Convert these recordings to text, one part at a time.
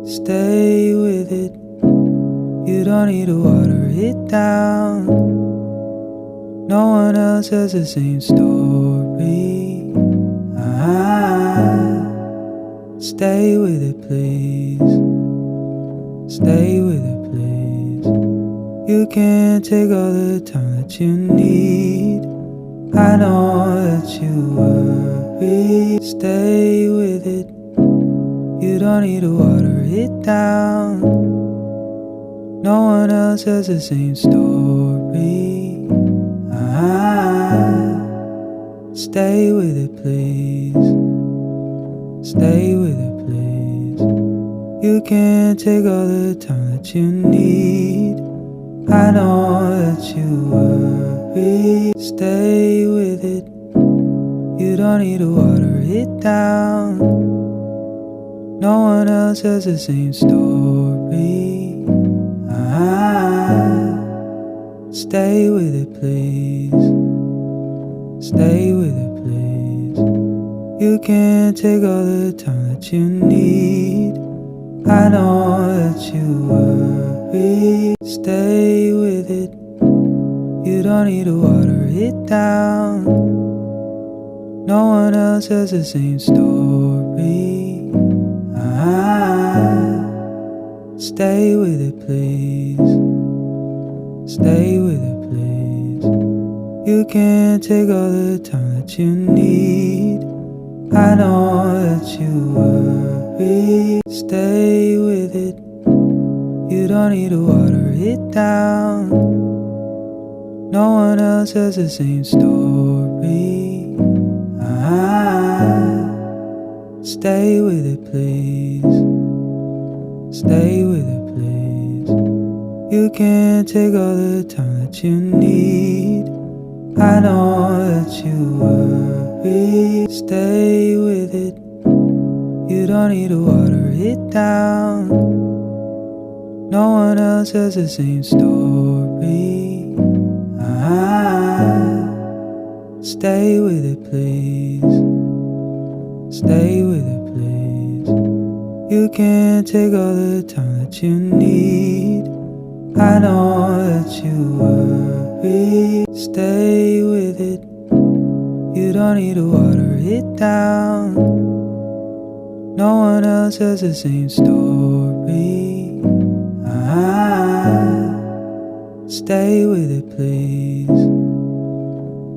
Stay with it. You don't need to water it down. No one else has the same story. Stay with it, please. Stay with it, please. You can't take all the time that you need. I know that you worry. Stay with it. You don't need to water it down. No one else has the same story. Stay with it, please. Stay with it, please. You can't take all the time that you need. I know that you worry. Stay with it. You don't need to water it down. No one else has the same story. Stay with it, please. Stay with it, please. You can't take all the time that you need. I know that you worry. Stay with it. You don't need to water it down. No one else has the same story. Stay with it, please. Stay with it, please. You can't take all the time that you need. I know that you worry. Stay with it. You don't need to water it down. No one else has the same story. Stay with it, please. Stay with it, please. You can't take all the time that you need. I know that you worry. Stay with it. You don't need to water it down. No one else has the same story. Stay with it, please. Stay with it, please. You can't take all the time that you need. I know that you worry. Stay with it. You don't need to water it down. No one else has the same story. Stay with it, please.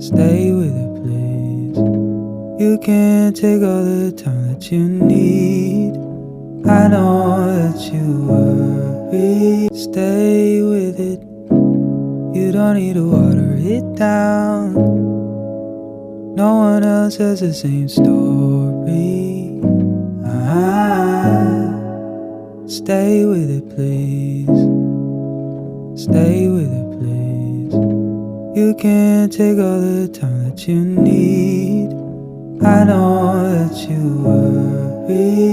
Stay with it, please. You can't take all the time that you need. I know that you worry. Stay with it. You don't need to water it down. No one else has the same story. Stay with it, please. Stay with it, please. You can't take all the time that you need. I know that you worry.